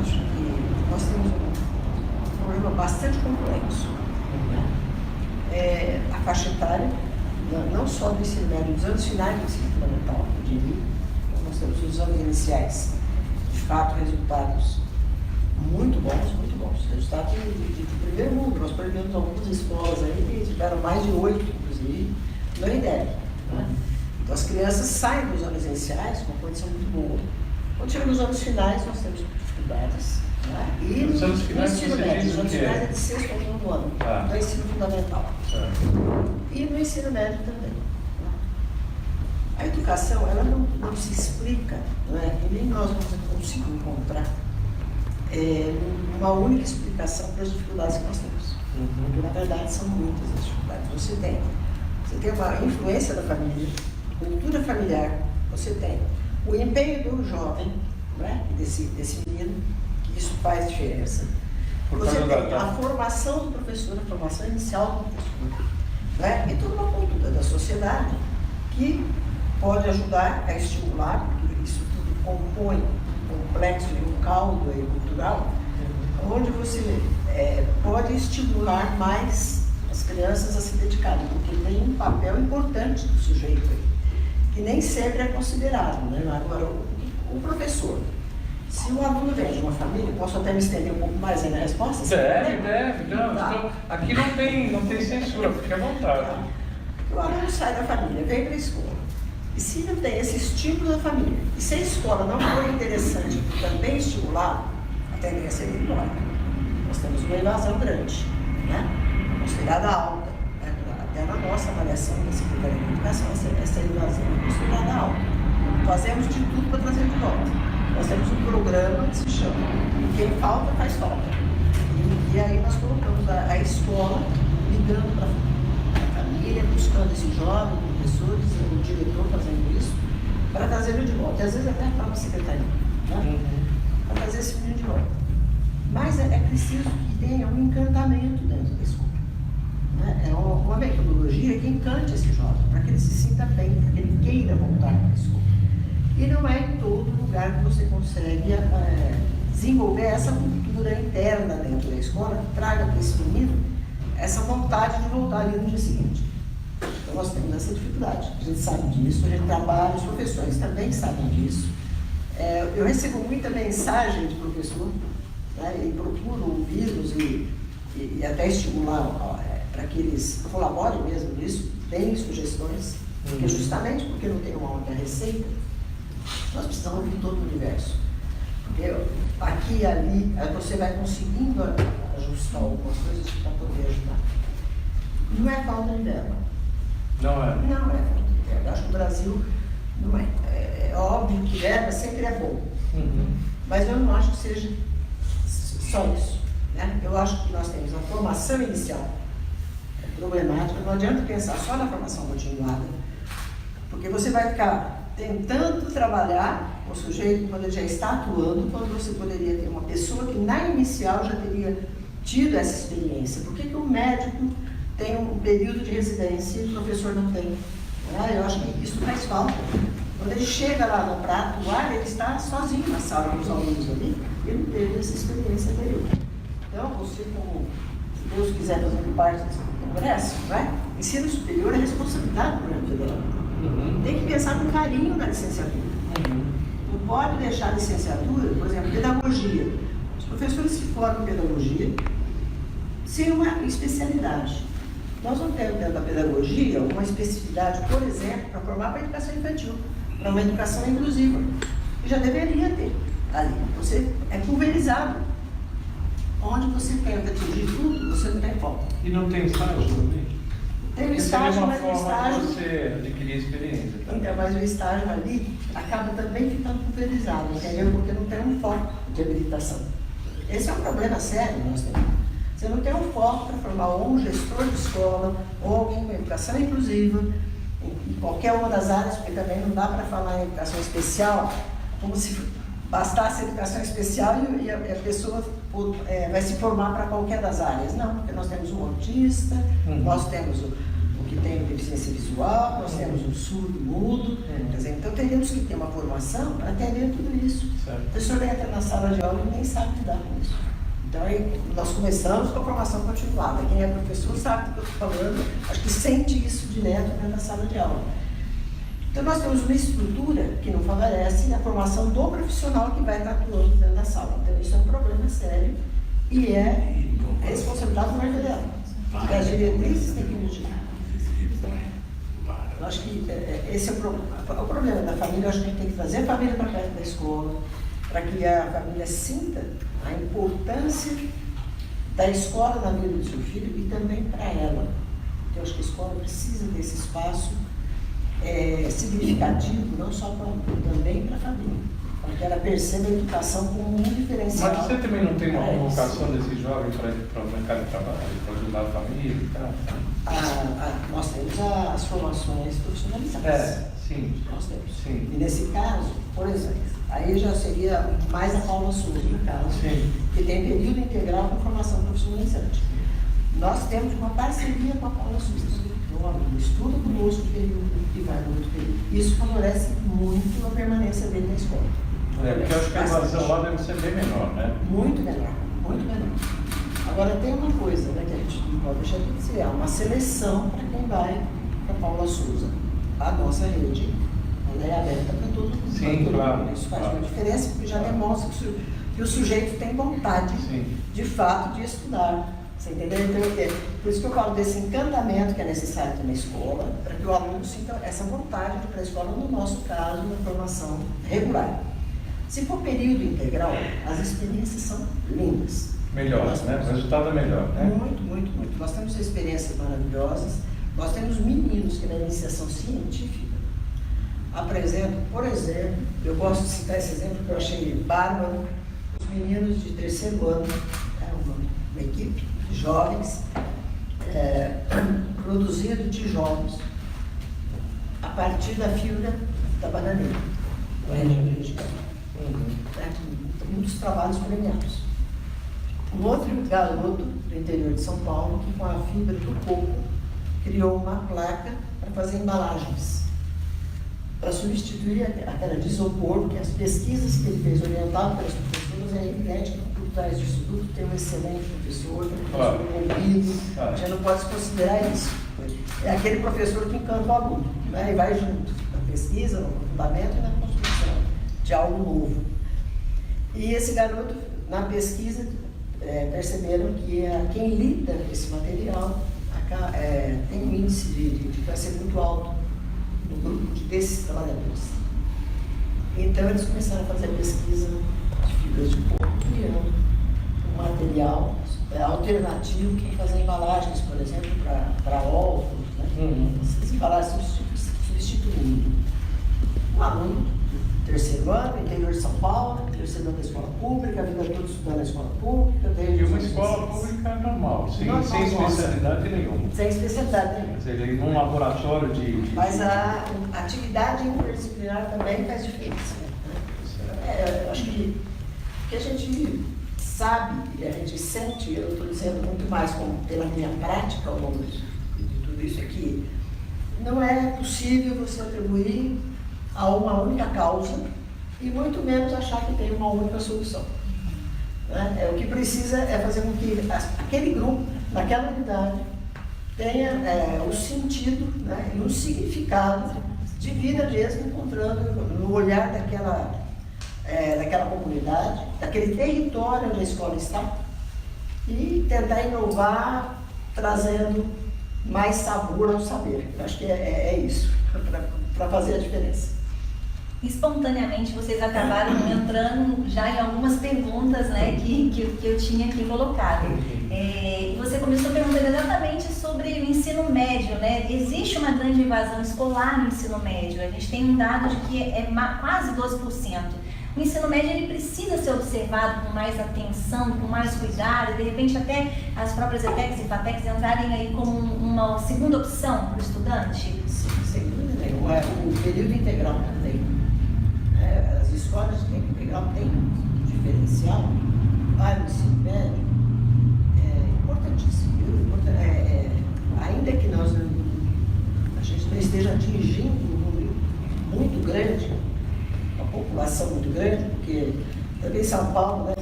acho que nós temos um problema bastante complexo. A faixa etária, não só do ensino médio, dos anos finais do ensino fundamental, eu diria. Nós temos os anos iniciais, de fato, resultados muito bons. Resultados de primeiro mundo. Nós perdemos algumas escolas aí que tiveram mais de 8, inclusive, no IDEB. Né? Então, as crianças saem dos anos iniciais com uma condição muito boa. Quando chega nos anos finais, nós temos dificuldades. Né? E nos anos finais, no ensino médio, os anos finais é de 6º ao 9º ano, do ensino fundamental. E no ensino médio também. A educação, ela não se explica, não é? E nem nós vamos conseguir encontrar uma única explicação para as dificuldades que nós temos. Porque, na verdade, são muitas as dificuldades. Você tem uma influência da família, cultura familiar, você tem o empenho do jovem, né? desse menino, que isso faz diferença. Você tem a formação do professor, a formação inicial do professor, né? E toda uma cultura da sociedade que pode ajudar a estimular, porque isso tudo compõe um complexo e um caldo cultural, onde você pode estimular mais as crianças a se dedicarem, porque tem um papel importante do sujeito aí, que nem sempre é considerado. Né? Agora, o professor, se o aluno vem de uma família, posso até me estender um pouco mais aí na resposta? Deve. Não, tá. Aqui não tem censura, fique à vontade. O aluno sai da família, vem para a escola. E se não tem esse estímulo da família, e se a escola não for interessante e também estimular, a tendência é ir embora. Nós temos uma evasão grande, né? Considerada alta. Né? Até na nossa avaliação da Secretaria de Educação, essa evasão é considerada alta. Fazemos de tudo para trazer de volta. Nós temos um programa que se chama Quem Falta, Faz Falta. E aí nós colocamos a escola ligando para a família, buscando esse jovem, professores, o diretor fazendo isso, para trazê-lo de volta. E às vezes até a própria secretaria, né? Para trazer esse menino de volta. Mas é preciso que tenha um encantamento dentro da escola. Né? É uma metodologia que encante esse jovem, para que ele se sinta bem, para que ele queira voltar para a escola. E não é em todo lugar que você consegue desenvolver essa cultura interna dentro da escola, que traga para esse menino essa vontade de voltar ali no dia seguinte. Então nós temos essa dificuldade, a gente sabe disso, a gente trabalha, os professores também sabem disso. Eu recebo muita mensagem de professor, né, e procuro ouvi-los e até estimular para que eles colaborem mesmo nisso, deem sugestões, porque justamente porque não tem uma outra receita, nós precisamos ouvir todo o universo. Porque aqui e ali você vai conseguindo ajustar algumas coisas para poder ajudar. Não é falta de verba. Não é? Não é falta de verba. Eu acho que o Brasil não é. É óbvio que verba sempre é bom. Mas eu não acho que seja só isso. Né? Eu acho que nós temos a formação inicial problemática. Não adianta pensar só na formação continuada, porque você vai ficar tentando trabalhar o sujeito quando ele já está atuando, quando você poderia ter uma pessoa que na inicial já teria tido essa experiência. Por que o médico tem um período de residência e o professor não tem? Eu acho que isso faz falta. Quando ele chega lá no prato, ele está sozinho na sala com os alunos ali, ele não teve essa experiência anterior. Então, você, como, se Deus quiser, fazendo parte desse congresso, ensino superior é responsabilidade do governo federal. Tem que pensar com carinho na licenciatura. Não pode deixar a licenciatura, por exemplo, pedagogia. Os professores se formam em pedagogia sem uma especialidade. Nós não temos dentro da pedagogia uma especificidade, por exemplo, para formar para a educação infantil, para uma educação inclusiva. E já deveria ter ali. Você é pulverizado. Onde você tenta atingir tudo, você não tem foco. E não tem estágio também? Tem o estágio, mas o estágio... de você adquirir experiência. Tá? Então, mas o estágio ali acaba também ficando pulverizado, entendeu? Porque não tem um foco de habilitação. Esse é um problema sério que nós temos. Você não tem um foco para formar ou um gestor de escola, ou alguém com educação inclusiva, em qualquer uma das áreas, porque também não dá para falar em educação especial como se bastasse a educação especial e a pessoa vai se formar para qualquer das áreas. Não, porque nós temos um autista, nós temos o que que tem deficiência visual, nós temos um surdo, mudo, quer dizer, então teríamos que ter uma formação para atender tudo isso. Certo. O professor entra na sala de aula e nem sabe lidar com isso. Então aí, nós começamos com a formação continuada. Quem é professor sabe do que eu estou falando, acho que sente isso direto na sala de aula. Então nós temos uma estrutura que não favorece a formação do profissional que vai estar atuando dentro da sala. Então isso é um problema sério e é responsabilidade do governo federal. As diretrizes têm que modificar. Eu acho que esse é o problema. O problema da família, eu acho que a gente tem que trazer a família para perto da escola, para que a família sinta a importância da escola na vida do seu filho e também para ela. Eu acho que a escola precisa desse espaço significativo, não só para o aluno, também para a família, para que ela perceba a educação como um diferencial. Mas você também não tem uma convocação desse jovem para o mercado de trabalho, para ajudar a família e tal? Nós temos as formações profissionalizadas. Sim. Nós temos. Sim. E nesse caso, por exemplo, aí já seria mais a Paula Souza, no caso, Sim. que tem período integral com formação profissionalizante. Nós temos uma parceria com a Paula Souza. O aluno estuda conosco o período e vai no outro período. Isso favorece muito a permanência dele na escola. Porque eu acho que a evasão lá deve ser bem menor, né? Muito menor, muito menor. Agora tem uma coisa, né, que a gente não pode deixar de dizer, há uma seleção para quem vai para Paula Souza. A nossa rede, ela é aberta para todo mundo. Sim, claro. Isso faz uma diferença, porque já demonstra que o sujeito tem vontade, de fato, de estudar. Você entendeu? Então, por isso que eu falo desse encantamento que é necessário ter na escola, para que o aluno sinta essa vontade de ir para a escola, no nosso caso, na formação regular. Se for período integral, as experiências são lindas. Melhor, né? O resultado é melhor, né? Muito, muito, muito. Nós temos experiências maravilhosas. Nós temos meninos que na iniciação científica apresentam, por exemplo, eu gosto de citar esse exemplo que eu achei bárbaro, os meninos de terceiro ano, uma equipe de jovens, produzindo tijolos a partir da fibra da bananeira. Muitos trabalhos premiados. Um outro garoto do interior de São Paulo, que com a fibra do coco criou uma placa para fazer embalagens, para substituir aquela de isopor, porque as pesquisas que ele fez orientado pelas professoras é evidente que por trás disso tudo tem um excelente professor, tem um professor envolvido, já não pode se considerar isso. É aquele professor que encanta o aluno, né, e vai junto na pesquisa, no fundamento e na construção de algo novo. E esse garoto, na pesquisa, perceberam que quem lida esse material tem um índice de câncer muito alto no grupo desses trabalhadores. Então eles começaram a fazer pesquisa de fibras de coco, criando um material alternativo que fazer embalagens, por exemplo, para ovos, né? Essas embalagens substituindo. Um aluno do terceiro ano, interior de São Paulo, terceiro ano da escola pública, a vida toda estudando na escola pública. E uma escola pública normal, sem especialidade nenhuma. Sem especialidade nenhuma. Quer dizer, num laboratório de... Mas a atividade interdisciplinar também faz diferença. Né? Eu acho que a gente sabe e a gente sente, eu estou dizendo muito mais pela minha prática ao longo de tudo isso aqui, não é possível você atribuir a uma única causa e muito menos achar que tem uma única solução. Né? O que precisa é fazer com que aquele grupo, naquela unidade, tenha o sentido, né, e um significado de vida mesmo, encontrando no olhar daquela comunidade, daquele território onde a escola está, e tentar inovar, trazendo mais sabor ao saber. Eu acho que é isso, para fazer a diferença. Espontaneamente vocês acabaram entrando já em algumas perguntas, né, que eu tinha aqui colocado. E você começou perguntando exatamente sobre o ensino médio, né? Existe uma grande evasão escolar no ensino médio. A gente tem um dado de que é quase 12%. O ensino médio ele precisa ser observado com mais atenção, com mais cuidado, e de repente até as próprias ETECs e FATECs entrarem aí como uma segunda opção para o estudante? Sim, sem dúvida nenhuma. O período integral também. As escolas de tempo integral têm um diferencial para o ensino médio importantíssimo. Ainda que nós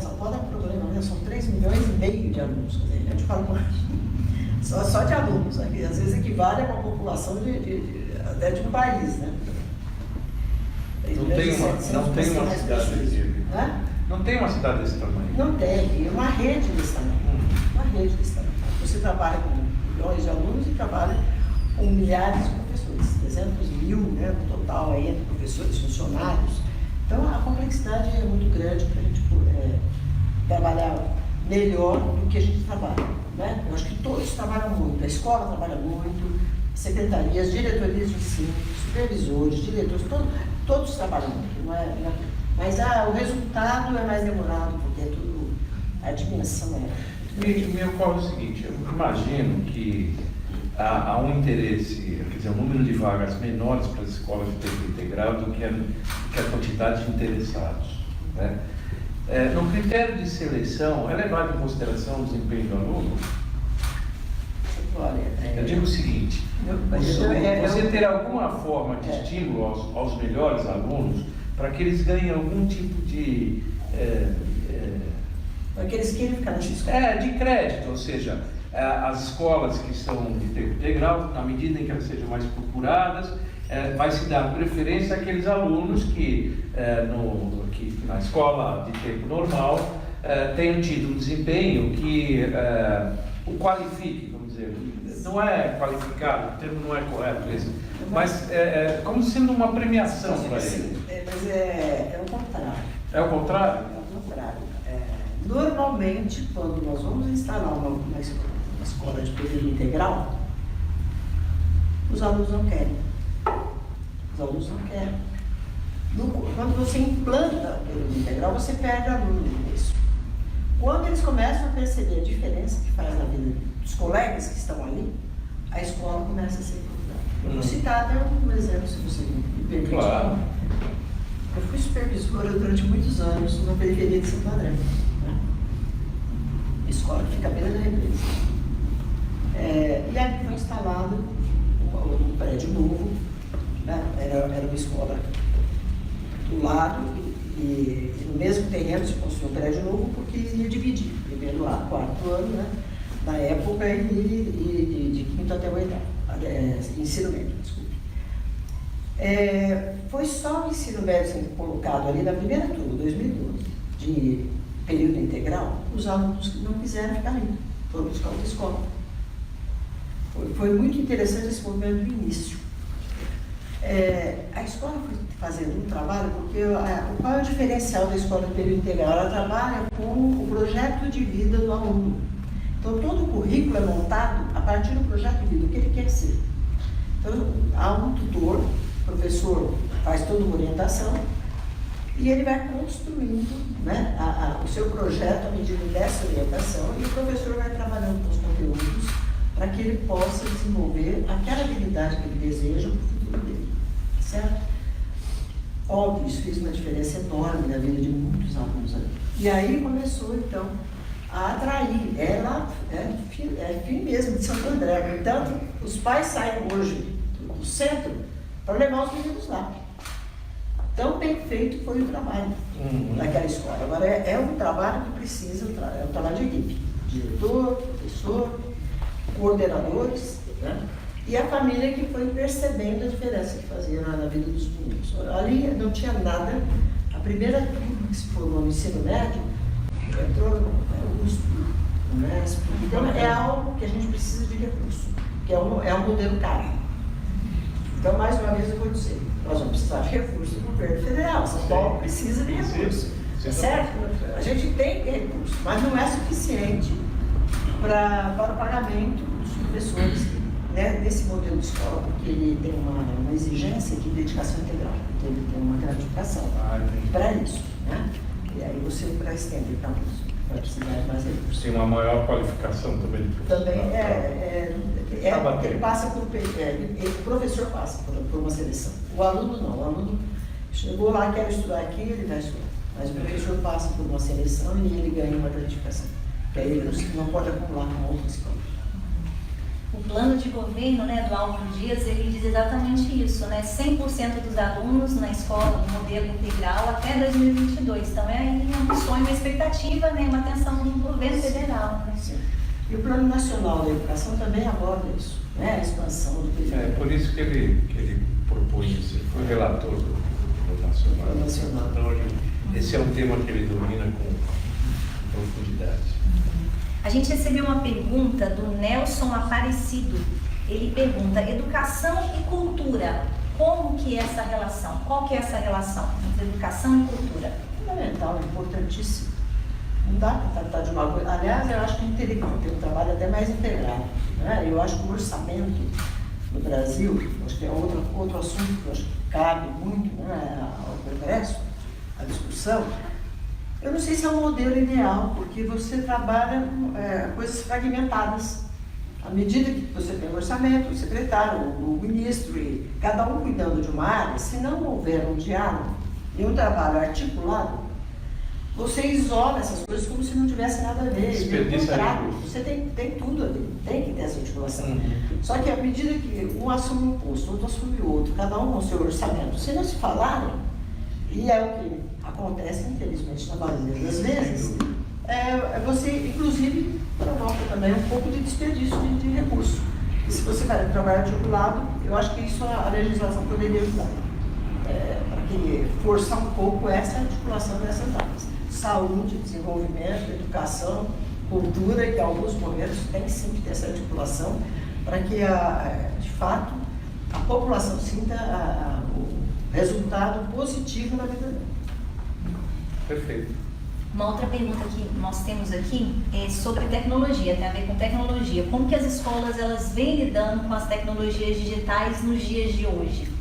só pode dar problema, né? São 3,5 milhões de alunos, quer dizer, a gente fala só de alunos, aqui, às vezes equivale a uma população até de um país, né? Não tem uma cidade não tem uma cidade desse tamanho. Não tem, é uma rede desse tamanho. Uma rede desse tamanho. Você trabalha com milhões de alunos e trabalha com milhares de professores, 300 mil, né, no total, aí, entre professores, funcionários. Então, a complexidade é muito grande para a gente trabalhar melhor do que a gente trabalha. Né? Eu acho que todos trabalham muito, a escola trabalha muito, secretarias, diretorias de ensino, supervisores, diretores, todos trabalham muito, não é? Mas o resultado é mais demorado, porque é tudo, a dimensão Me ocorre o seguinte, eu imagino que há um interesse, quer dizer, um número de vagas menores para as escolas de tempo integral do que a quantidade de interessados. Né? No critério de seleção, é levado em consideração o desempenho do aluno? Olha, eu digo o seguinte, você ter alguma forma de estímulo aos melhores alunos para que eles ganhem algum tipo de... para que eles queiram ficar nessa escola. De crédito, ou seja, as escolas que são de tempo integral, na medida em que elas sejam mais procuradas, vai se dar preferência àqueles alunos que na escola de tempo normal tenham tido um desempenho que o qualifique, vamos dizer, não é qualificado, o termo não é correto esse, mas como sendo uma premiação para ele. Mas é o contrário. É o contrário? É o contrário. Normalmente, quando nós vamos instalar uma escola de período integral, os alunos não querem. Os alunos não querem. Quando você implanta o período integral, você perde aluno no início. Quando eles começam a perceber a diferença que faz na vida dos colegas que estão ali, a escola começa a ser procurada. Eu vou citar até um exemplo, se você me permite. Claro. Eu fui supervisora durante muitos anos na periferia de Santo André. Né? Escola que fica à beira da represa. E aí foi instalado um prédio novo, né? Era uma escola do lado e no mesmo terreno se construiu um prédio novo porque ia dividir, primeiro ano, quarto ano, né? Na época, e de quinto até o oitavo, ensino médio, desculpe. Foi só o ensino médio sendo colocado ali na primeira turma, 2012, de período integral, os alunos que não quiseram ficar ali, foram buscar outra escola. Foi muito interessante esse movimento do início. A escola foi fazendo um trabalho, porque qual é o diferencial da escola de período integral? Ela trabalha com o projeto de vida do aluno. Então, todo o currículo é montado a partir do projeto de vida, o que ele quer ser. Então, há um tutor, o professor faz toda uma orientação e ele vai construindo, né, o seu projeto à medida dessa orientação e o professor vai trabalhando com os conteúdos para que ele possa desenvolver aquela habilidade que ele deseja para o futuro dele, certo? Óbvio, isso fez uma diferença enorme na vida de muitos alunos ali. E aí começou, então, a atrair. É fim mesmo de Santo André. Então, os pais saem hoje do centro para levar os meninos lá. Tão bem feito foi o trabalho daquela escola. Agora, é um trabalho que precisa, é um trabalho de equipe. Diretor, professor, coordenadores, né? E a família que foi percebendo a diferença que fazia na vida dos meninos. Ali não tinha nada. A primeira turma que se formou no ensino médio entrou no USP, né? Então é algo que a gente precisa de recurso, que é um modelo caro. Então, mais uma vez eu vou dizer, nós vamos precisar de recurso do governo federal. São Paulo precisa de recurso, certo? A gente tem recurso, mas não é suficiente para o pagamento dos professores, né, desse modelo de escola, porque ele tem uma exigência de dedicação integral, então ele tem uma gratificação para isso, né? E aí você, para estender para isso, vai precisar de mais recursos. Tem uma maior qualificação também do professor. Também ele passa por, o professor passa por uma seleção. O aluno não, o aluno chegou lá, quer estudar aqui, ele vai estudar. Mas o professor passa por uma seleção e ele ganha uma gratificação. Que aí ele não pode acumular com outras escolas. o plano de governo, né, do Álvaro Dias, ele diz exatamente isso, né? 100% dos alunos na escola do modelo integral até 2022. Então é um sonho, uma expectativa, né, uma atenção do governo federal. Né? Sim. E o Plano Nacional da Educação também aborda isso, né? A expansão do período. É por isso que ele propôs isso, ele foi relator do Nacional. Plano Nacional. Então, esse é um tema que ele domina com profundidade. A gente recebeu uma pergunta do Nelson Aparecido. Ele pergunta: educação e cultura, como que é essa relação? Qual que é essa relação entre educação e cultura? Fundamental, importantíssimo. Não dá para tratar de uma coisa. Aliás, eu acho que a gente teria que ter um trabalho até mais integrado. Né? Eu acho que o orçamento no Brasil, acho que é outro assunto que eu acho que cabe muito, né, ao Congresso, à discussão. Eu não sei se é um modelo ideal, porque você trabalha coisas fragmentadas. À medida que você tem o orçamento, o secretário, o ministro, e cada um cuidando de uma área, se não houver um diálogo e um trabalho articulado, você isola essas coisas como se não tivesse nada a ver. Você tem tudo ali, tem que ter essa articulação. Só que à medida que um assume um posto, outro assume outro, cada um com o seu orçamento, se não se falarem, e é o que acontece, infelizmente, na maioria das vezes, você, inclusive, provoca também um pouco de desperdício de recursos. E se você vai trabalhar articulado, eu acho que isso a legislação poderia ajudar. Para que forçar um pouco essa articulação dessas áreas. Saúde, desenvolvimento, educação, cultura, e alguns momentos tem sim que ter essa articulação para que, de fato, a população sinta o resultado positivo na vida dela. Perfeito. Uma outra pergunta que nós temos aqui é sobre tecnologia, tem a ver com tecnologia. Como que as escolas elas vêm lidando com as tecnologias digitais nos dias de hoje?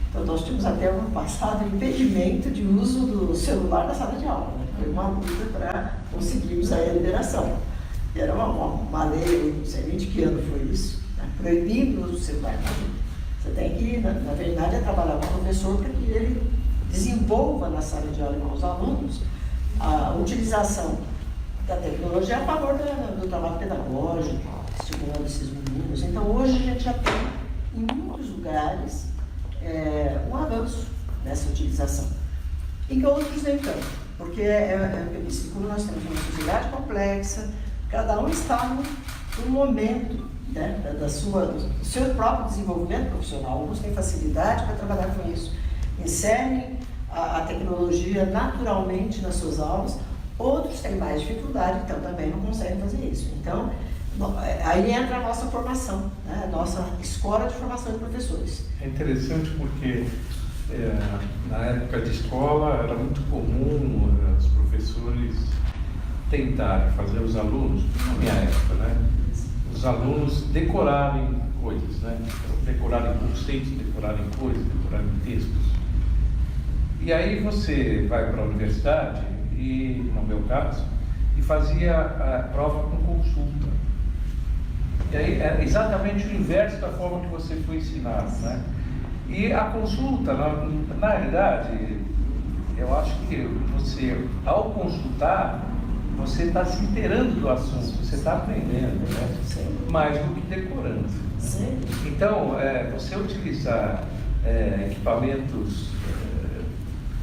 Então, nós tínhamos até ano passado impedimento de uso do celular na sala de aula. Né? Foi uma luta para conseguirmos aí a liberação. E era uma lei, não sei nem de que ano foi isso, né? Proibindo o uso do celular. Você tem que, na verdade, trabalhar com o professor para que ele desenvolva na sala de aula com os alunos a utilização da tecnologia a favor do trabalho pedagógico, estimulando esses meninos. Então, hoje a gente já tem, em muitos lugares, um avanço nessa utilização. E que outros nem tanto, porque como nós temos uma sociedade complexa, cada um está no momento, né, do seu próprio desenvolvimento profissional. Alguns têm facilidade para trabalhar com isso, inserem a tecnologia naturalmente nas suas aulas, outros têm mais dificuldade, então também não conseguem fazer isso. Então, aí entra a nossa formação, né? A nossa escola de formação de professores. É interessante porque na época de escola era muito comum os professores tentarem fazer os alunos, na minha época, né? Os alunos decorarem coisas, né? Decorarem conceitos, decorarem coisas, decorarem textos. E aí você vai para a universidade, e no meu caso, e fazia a prova com consulta. E aí é exatamente o inverso da forma que você foi ensinado, né? E a consulta, na realidade, eu acho que você, ao consultar, você está se inteirando do assunto, você está aprendendo, né? Mais do que decorando. Sim. Então, você utilizar equipamentos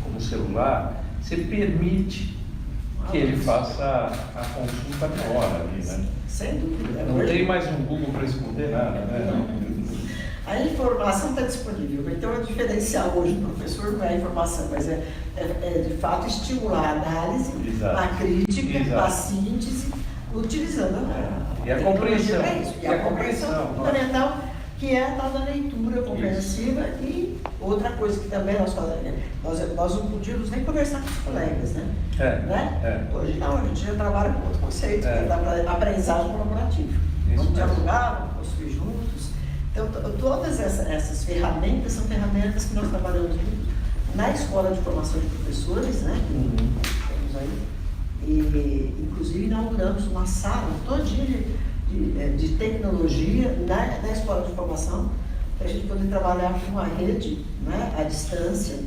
como celular, você permite que ele faça a consulta na hora ali, né? Sem dúvida. Não tem mais um Google para esconder nada, né? A informação está disponível. Então, o diferencial hoje do professor não é a informação, mas de fato estimular a análise, Exato. a crítica, Exato. a síntese, utilizando E a compreensão. para isso. E a compreensão fundamental, que é a tal da leitura compreensiva. E outra coisa que também nós falamos, nós não podíamos nem conversar com os colegas, né? Hoje não, a gente já trabalha com outro conceito, que é da aprendizagem colaborativa. Vamos dialogar, vamos construir juntos. Então, todas essas ferramentas são ferramentas que nós trabalhamos muito na escola de formação de professores, né? Temos aí. E, inclusive, inauguramos uma sala todinha de tecnologia na escola de formação, para a gente poder trabalhar com uma rede, né, à distância,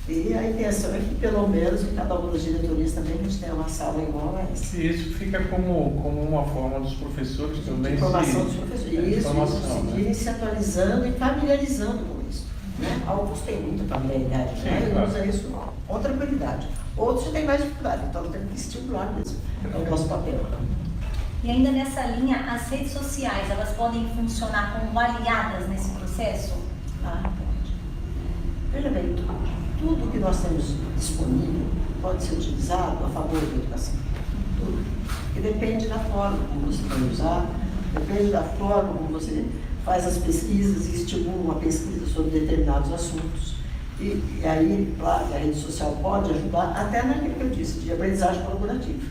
E a intenção é que, pelo menos, em cada uma das diretorias também, a gente tenha uma sala igual a essa. E isso fica como uma forma dos professores também Informação dos professores. Isso, né? seguirem se atualizando e familiarizando com isso. Né? Alguns têm muita familiaridade, né? E usam isso com tranquilidade. Outros têm mais dificuldade, então temos que estimular mesmo. É o nosso papel. E ainda nessa linha, as redes sociais, elas podem funcionar como aliadas nesse processo? Ah, pode. Veja bem, tudo que nós temos disponível pode ser utilizado a favor da educação. Tudo. E depende da forma como você vai usar, depende da forma como você faz as pesquisas e estimula uma pesquisa sobre determinados assuntos. E aí, claro, a rede social pode ajudar até naquilo que eu disse, de aprendizagem colaborativa.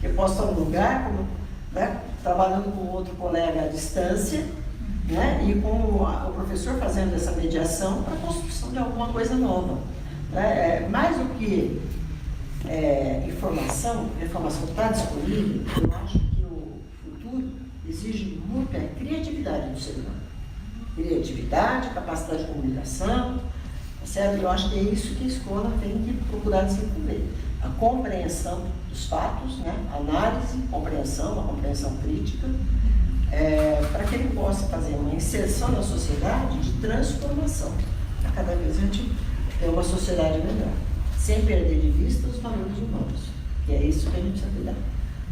Eu posso estar num lugar, né, trabalhando com outro colega à distância, né, e com o professor fazendo essa mediação para a construção de alguma coisa nova. Mais do que informação, a informação está disponível, eu acho que o futuro exige muito criatividade do ser humano. Criatividade, capacidade de comunicação, certo? Eu acho que é isso que a escola tem que procurar desenvolver. A compreensão dos fatos, né? Análise, compreensão, uma compreensão crítica, para que ele possa fazer uma inserção na sociedade de transformação. Para cada vez a gente ter uma sociedade melhor, sem perder de vista os valores humanos. E é isso que a gente precisa cuidar.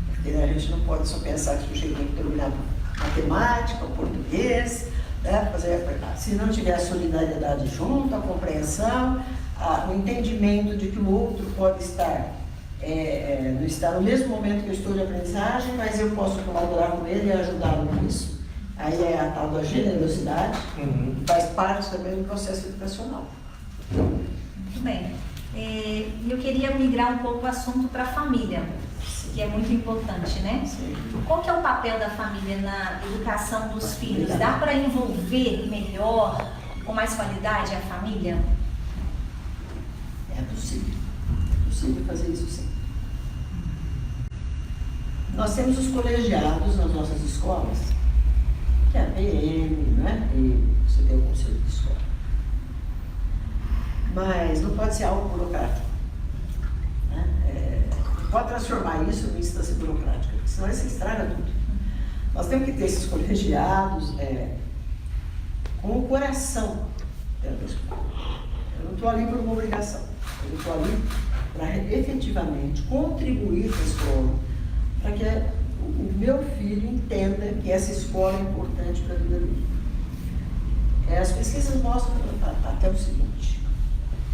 Porque a gente não pode só pensar que o sujeito tem que dominar matemática, o português, né? Se não tiver a solidariedade junto, a compreensão, o entendimento de que o outro pode estar não está no mesmo momento que eu estou de aprendizagem, mas eu posso colaborar com ele e ajudá-lo nisso. Aí é a tal da generosidade, que faz parte também do processo educacional. Muito bem. Eu queria migrar um pouco o assunto para a família, que é muito importante, né? Sim. Qual que é o papel da família na educação dos filhos? Dá para envolver melhor, com mais qualidade, a família? É possível. É possível fazer isso sim. Nós temos os colegiados nas nossas escolas, que é a PM, né? E você tem o conselho de escola. Mas não pode ser algo burocrático. Né? Pode transformar isso numa instância burocrática, porque senão isso estraga tudo. Nós temos que ter esses colegiados com o coração dentro da escola. Eu não estou ali por uma obrigação, eu estou ali para efetivamente contribuir com a escola, para que o meu filho entenda que essa escola é importante para a vida dele. As pesquisas mostram até o seguinte: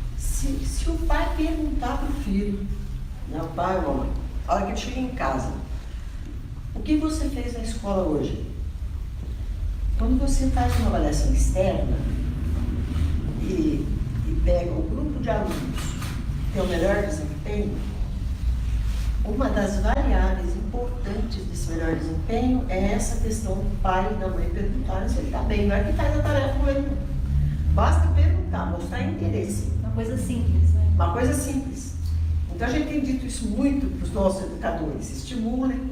se o pai perguntar para o filho, né, o pai ou a mãe, a hora que ele chega em casa, o que você fez na escola hoje? Quando você faz uma avaliação externa e pega o grupo de alunos que tem o melhor desempenho, uma das variáveis importantes desse melhor desempenho é essa questão do pai e da mãe perguntarem se ele está bem. Não é que faz a tarefa com ele, não. Basta perguntar, mostrar interesse. Uma coisa simples, né? Uma coisa simples. Então a gente tem dito isso muito para os nossos educadores. Estimulem,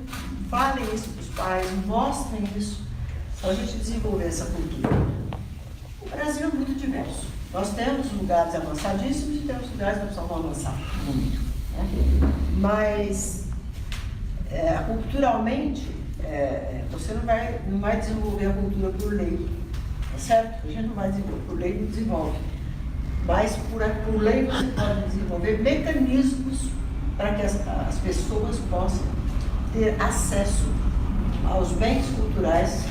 falem isso para os pais, mostrem isso, para a gente desenvolver essa cultura. O Brasil é muito diverso. Nós temos lugares avançadíssimos e temos lugares que precisam avançar muito. Né? Mas culturalmente, você não vai desenvolver a cultura por lei. É certo? A gente não vai desenvolver por lei, não desenvolve. Mas por lei você pode desenvolver mecanismos para que as pessoas possam ter acesso aos bens culturais,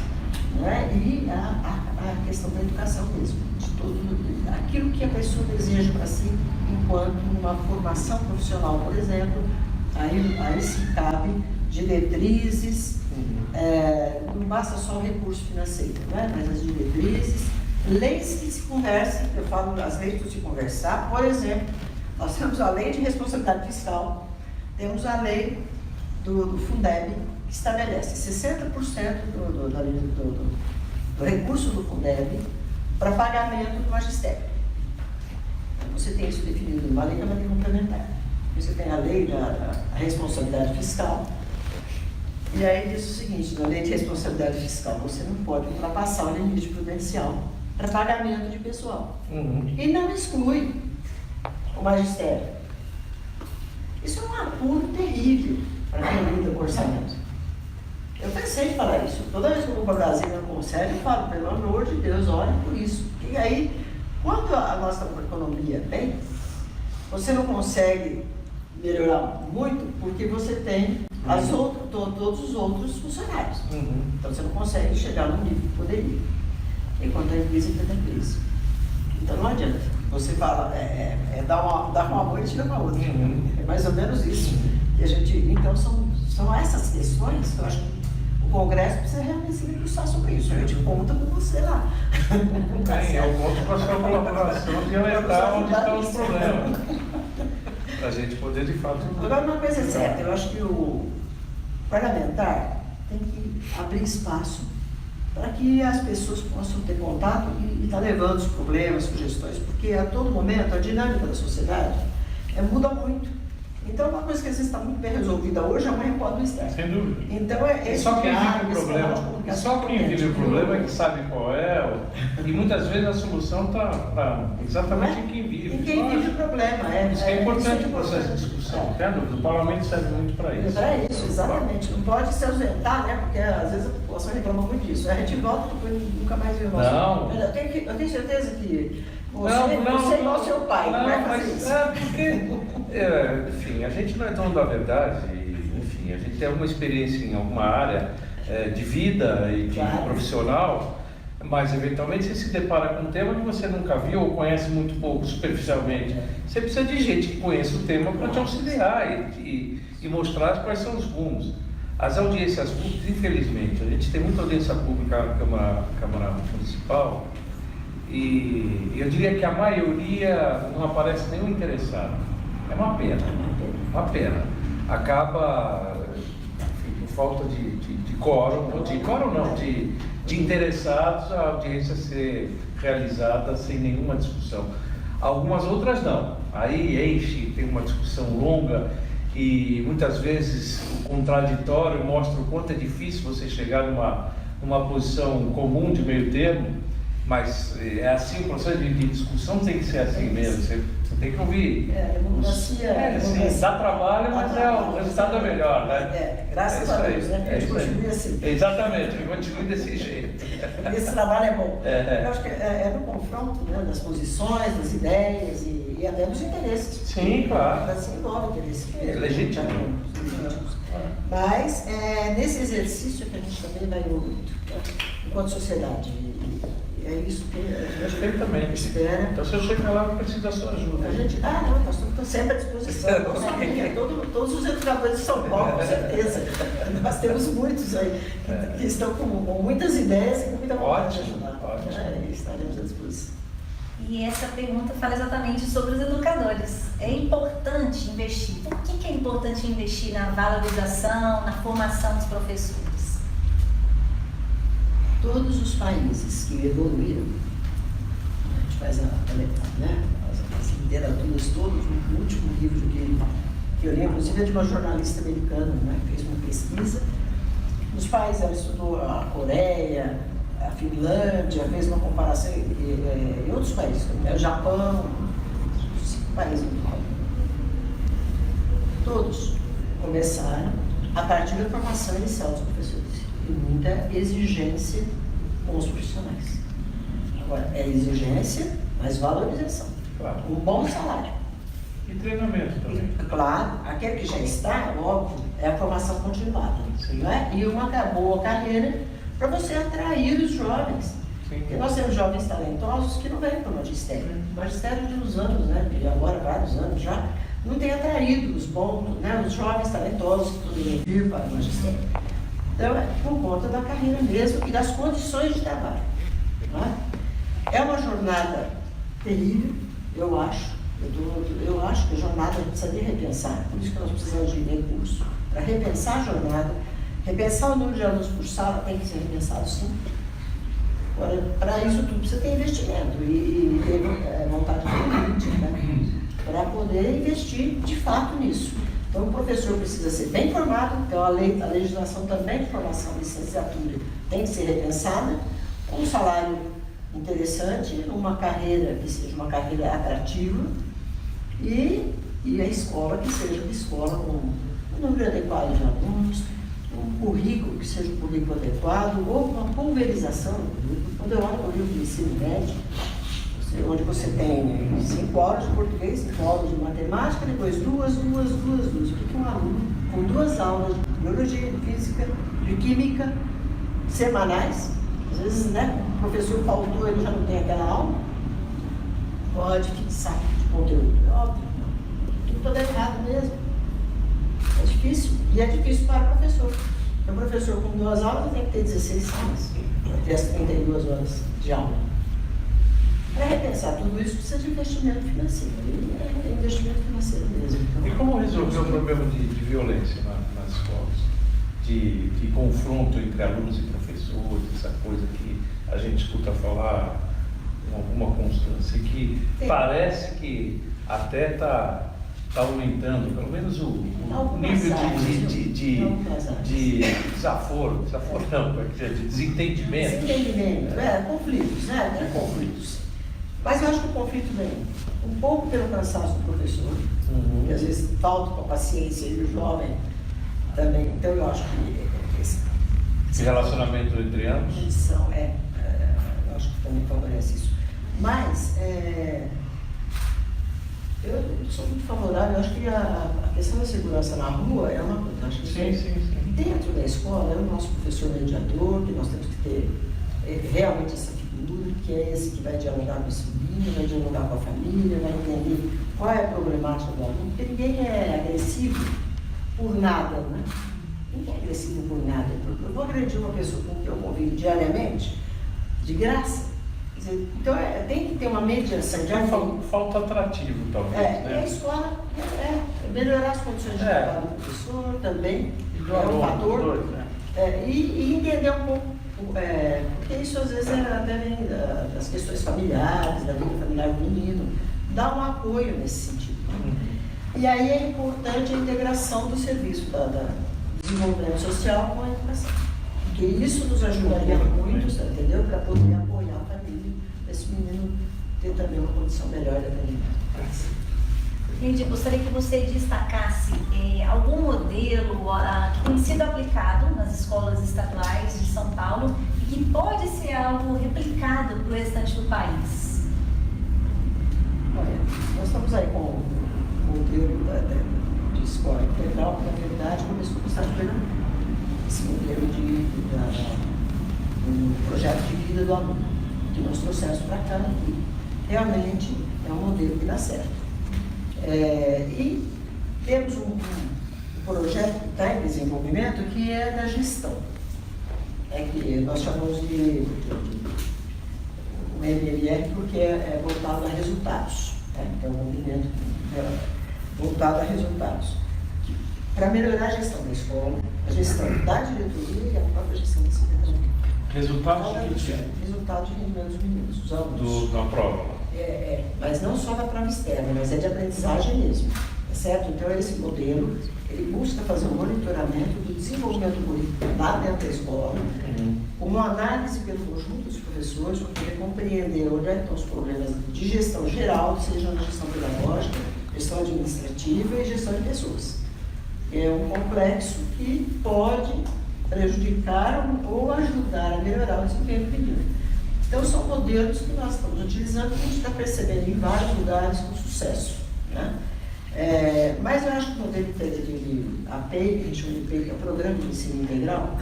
né? E a questão da educação mesmo, de aquilo que a pessoa deseja para si, enquanto uma formação profissional, por exemplo, aí se cabe diretrizes, não basta só o recurso financeiro, né? Mas as diretrizes, leis que se conversem, eu falo as leis que se conversar, por exemplo, nós temos a lei de responsabilidade fiscal, temos a lei do Fundeb, que estabelece 60% do recurso do Fundeb para pagamento do magistério. Então, você tem isso definido numa lei que é uma lei complementar. Você tem a lei da responsabilidade fiscal, e aí diz o seguinte: na lei de responsabilidade fiscal você não pode ultrapassar o limite prudencial para pagamento de pessoal. E não exclui o magistério. Isso é um apuro terrível para quem lida com orçamento. Eu pensei em falar isso. Toda vez que eu vou para Brasília no conselho, eu falo, pelo amor de Deus, olhem por isso. E aí, quando a nossa economia bem, você não consegue melhorar muito porque você tem todos os outros funcionários. Então você não consegue chegar no nível que poderia. Enquanto a crise está na crise. Então não adianta. Você fala, dá uma mão e tira uma outra. É mais ou menos isso. E a gente, então são essas questões que eu acho que o Congresso precisa realmente se debruçar sobre isso. A gente conta com você lá. Eu conto com a sua colaboração de orientar onde estão os problemas. Para a gente poder, de fato... Agora, uma coisa é certa, eu acho que o parlamentar tem que abrir espaço para que as pessoas possam ter contato e estar levando os problemas, sugestões, porque a todo momento a dinâmica da sociedade muda muito. Então, uma coisa que às vezes está muito bem resolvida hoje, amanhã pode não estar. Sem dúvida. Então, só quem vive o problema, só quem vive o problema é que sabe qual é, e muitas vezes a solução está exatamente em quem vive. Em quem vive o problema. Isso é importante o processo de discussão. O parlamento serve muito para isso. Para isso, exatamente. Não pode se ausentar, né? Porque às vezes a população reclama muito disso. A gente volta e depois nunca mais vê o nosso. Não. Eu tenho certeza que você é igual seu pai, não é fazer isso. Enfim, a gente não é dono da verdade, enfim, a gente tem alguma experiência em alguma área de vida e de profissional, mas eventualmente você se depara com um tema que você nunca viu ou conhece muito pouco, superficialmente. Você precisa de gente que conheça o tema para te auxiliar e mostrar quais são os rumos. As audiências públicas, infelizmente, a gente tem muita audiência pública na Câmara Municipal e eu diria que a maioria não aparece nenhum interessado. É uma pena, uma pena. Acaba, enfim, por falta de quórum, de interessados, a audiência ser realizada sem nenhuma discussão. Algumas outras não. Aí enche, tem uma discussão longa e muitas vezes o contraditório mostra o quanto é difícil você chegar numa posição comum de meio termo, mas é assim, o processo de discussão tem que ser assim mesmo. Você tem que ouvir. Dá trabalho, mas o resultado é melhor, né? Graças a Deus, né? A gente continue assim. Exatamente, continue desse jeito. Esse trabalho é bom. Eu acho que é no confronto, né, das posições, das ideias e até dos interesses. Sim, claro. Assim, envolve interesse. Legítimo. Mas nesse exercício que a gente também vai muito, enquanto sociedade. É isso que a gente espera. Então, se eu chegar lá, eu preciso da sua ajuda. Nós estamos sempre à disposição. Todos os educadores de São Paulo, com certeza. Nós temos muitos aí que estão com muitas ideias e com muita vontade de ajudar. Estaremos à disposição. E essa pergunta fala exatamente sobre os educadores. É importante investir. Por que é importante investir na valorização, na formação dos professores? Todos os países que evoluíram, a gente faz as literaturas todas, o último livro que eu li, inclusive é de uma jornalista americana, né, que fez uma pesquisa. Nos países, ela estudou a Coreia, a Finlândia, fez uma comparação em outros países, como o Japão, 5 países do mundo. Todos começaram a partir da formação inicial dos professores. E muita exigência com os profissionais. Agora, é exigência, mas valorização. Claro. Um bom salário. E treinamento também. Claro, aquele que já está, óbvio, é a formação continuada. Né? E uma boa carreira para você atrair os jovens. Sim. Porque nós temos jovens talentosos que não vêm para o magistério. O magistério de uns anos, né? E agora vários anos já, não tem atraído os bons, né? Os jovens talentosos que poderiam vir para o magistério. Então, é por conta da carreira mesmo e das condições de trabalho. Né? É uma jornada terrível, eu acho. Eu acho que a jornada a gente precisa de repensar, por isso que nós precisamos de recurso. Para repensar a jornada, repensar o número de alunos por sala tem que ser repensado sim. Agora, para isso tudo precisa ter investimento e ter vontade política, né? Para poder investir de fato nisso. Então, o professor precisa ser bem formado, então a legislação também de formação de licenciatura tem que ser repensada, com um salário interessante, uma carreira que seja uma carreira atrativa, E a escola que seja uma escola com um número adequado de alunos, um currículo que seja um currículo adequado, ou uma pulverização do currículo. Quando eu olho o livro de ensino médio, onde você tem 5 horas de português, 5 horas de matemática, depois duas. O que um aluno com 2 aulas de biologia, de física, de química, semanais, às vezes, né, o professor faltou, ele já não tem aquela aula, pode fixar de conteúdo, óbvio, tudo errado mesmo. É difícil, e é difícil para o professor. O professor com 2 aulas tem que ter 16 salas, para ter as 32 horas de aula. Para repensar tudo isso precisa de investimento financeiro. E é investimento financeiro mesmo. Então, e como resolver o problema de violência nas escolas? De confronto entre alunos e professores, essa coisa que a gente escuta falar com alguma constância, que parece que até está aumentando, pelo menos o nível de desaforo não, de desentendimento. Desentendimento, conflitos, né? Tem conflitos. Mas eu acho que o conflito vem um pouco pelo cansaço do professor, que às vezes falta com a paciência e o jovem também. Então eu acho que esse relacionamento entre ambos? Eu acho que também favorece isso. Mas eu sou muito favorável, eu acho que a questão da segurança na rua é uma coisa. Acho que sim. Dentro da escola é o nosso professor mediador, que nós temos que ter realmente essa figura, que é esse que vai dialogar com esse menino, vai dialogar com a família, vai entender qual é a problemática do aluno, porque ninguém é agressivo por nada, né? Ninguém é agressivo por nada. Eu vou agredir uma pessoa com quem eu convivo diariamente, de graça. Quer dizer, então tem que ter uma mediação de falta atrativo, talvez. E a escola melhorar as condições de trabalho do professor também, é um fator. E entender um pouco, porque isso às vezes até vem das questões familiares, da vida familiar do menino, dá um apoio nesse sentido. E aí é importante a integração do serviço da desenvolvimento social com a educação. Porque isso nos ajudaria muito, entendeu? Para poder apoiar a família, esse menino ter também uma condição melhor de aprendizagem. Entendi. Gostaria que você destacasse algum modelo que tem sido aplicado nas escolas estaduais de São Paulo e que pode ser algo replicado para o restante do país. Olha, nós estamos aí com o modelo de escola integral, que na verdade começou com o Estado de Pernambuco. Esse modelo um projeto de vida do aluno, que nós trouxemos para cá e realmente é um modelo que dá certo. E temos um projeto que está em desenvolvimento que é da gestão. Que nós chamamos de o MMR porque é voltado a resultados. É um movimento voltado a resultados. Para melhorar a gestão da escola, a gestão da diretoria e a própria gestão da secretaria. Resultado de quê? Resultado de rendimento dos meninos, dos alunos. Da prova. Mas não só da prova externa, mas é de aprendizagem mesmo. Certo? Então, esse modelo, ele busca fazer um monitoramento do desenvolvimento do currículo lá dentro da escola, uma análise pelo conjunto dos professores, para poder compreender onde estão os problemas de gestão geral, seja na gestão pedagógica, gestão administrativa e gestão de pessoas. É um complexo que pode prejudicar ou ajudar a melhorar o desempenho do menino. Então, são modelos que nós estamos utilizando, que a gente está percebendo em vários lugares com sucesso. Né? Mas eu acho que o modelo de APEI, que a gente chama de APEI, que é o Programa de Ensino Integral,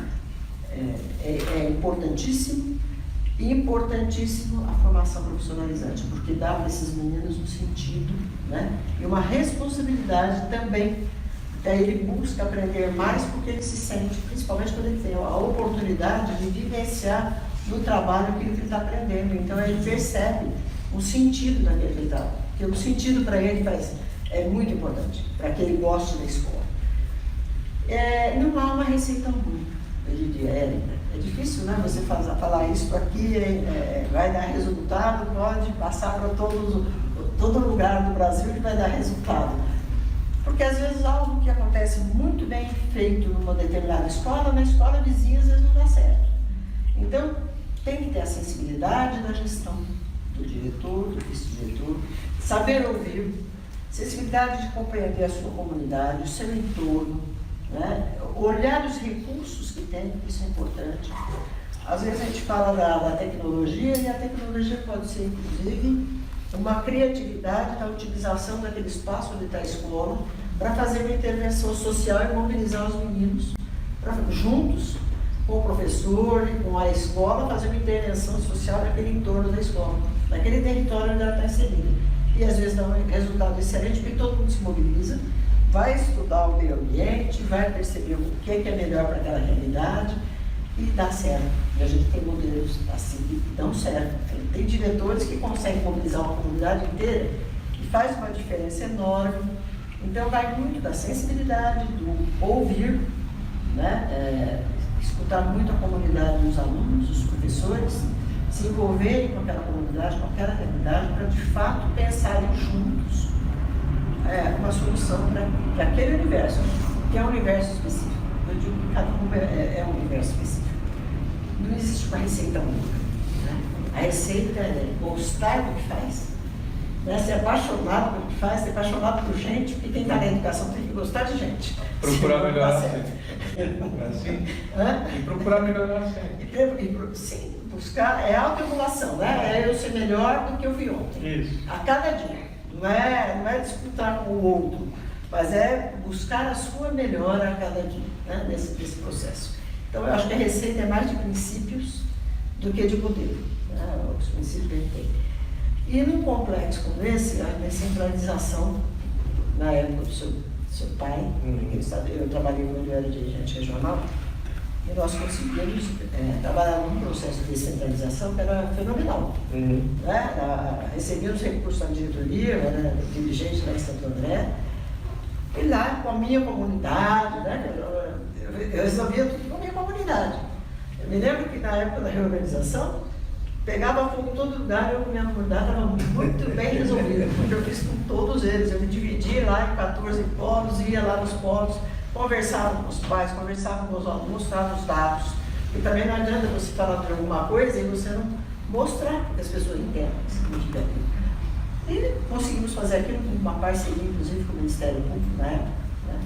é importantíssimo e importantíssimo a formação profissionalizante, porque dá para esses meninos um sentido, né? E uma responsabilidade também. Ele busca aprender mais porque ele se sente, principalmente quando ele tem a oportunidade de vivenciar no trabalho aquilo que ele está aprendendo. Então ele percebe o sentido daquele que ele está. Porque o sentido para ele é muito importante, para que ele goste da escola. Não há uma receita única, eu diria, é difícil, né? Você falar isso aqui, vai dar resultado, pode passar para todo lugar do Brasil que vai dar resultado. Porque às vezes algo que acontece muito bem feito numa determinada escola, na escola vizinha às vezes não dá certo. Então, tem que ter a sensibilidade da gestão, do diretor, do vice-diretor, saber ouvir, sensibilidade de compreender a sua comunidade, o seu entorno, né? Olhar os recursos que tem, isso é importante. Às vezes a gente fala da tecnologia, e a tecnologia pode ser, inclusive, uma criatividade da utilização daquele espaço onde está a escola para fazer uma intervenção social e mobilizar os meninos juntos com o professor e com a escola, fazer uma intervenção social naquele entorno da escola, naquele território onde ela está inserida. E às vezes dá um resultado excelente, porque todo mundo se mobiliza, vai estudar o meio ambiente, vai perceber o que é melhor para aquela realidade e dá certo. E a gente tem modelos assim que dão certo. Tem diretores que conseguem mobilizar uma comunidade inteira e faz uma diferença enorme. Então vai muito da sensibilidade, do ouvir, né? Escutar muito a comunidade dos alunos, dos professores, se envolverem com aquela comunidade, com aquela realidade, para de fato pensarem juntos uma solução para aquele universo, que é um universo específico. Eu digo que cada um é um universo específico. Não existe uma receita única. Né? A receita é gostar do que faz, né? Ser apaixonado pelo que faz, ser apaixonado por gente, porque quem está na educação tem que gostar de gente. Procurar melhorar sempre. Assim? E procurar melhorar sempre. Sim, buscar é autoemulação, né? É eu ser melhor do que eu vi ontem. Isso. A cada dia. Não é disputar com o outro, mas é buscar a sua melhora a cada dia, né? nesse processo. Então, eu acho que a receita é mais de princípios do que de modelo, né? Os princípios que a gente tem. E num complexo como esse, a descentralização, na época do seu pai, eu trabalhei quando eu era dirigente regional, e nós conseguimos trabalhar num processo de descentralização que era fenomenal. Né? Recebíamos recursos da diretoria, eu era dirigente lá em Santo André, e lá com a minha comunidade, né? Eu resolvia tudo com a minha comunidade. Eu me lembro que na época da reorganização, pegava fogo em todo lugar, eu com a minha comunidade estava muito bem resolvida, porque eu fiz com todos eles. Eu me dividi lá em 14 polos, ia lá nos polos, conversava com os pais, conversava com os alunos, mostrava os dados. E também não adianta você falar de alguma coisa e você não mostrar, porque as pessoas entendem o que significa aquilo. E conseguimos fazer aquilo com uma parceria, inclusive, com o Ministério Público na época. Né?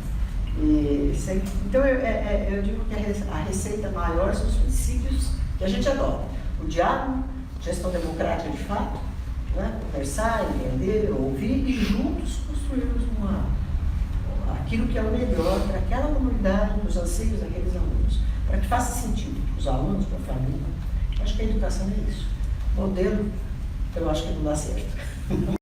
Então, eu digo que a receita maior são os princípios que a gente adota. O diálogo, gestão democrática de fato, né? Conversar, entender, ouvir e juntos construirmos aquilo que é o melhor para aquela comunidade, para os anseios daqueles alunos, para que faça sentido para os alunos, para a família. Acho que a educação é isso. Modelo, eu acho que não dá certo.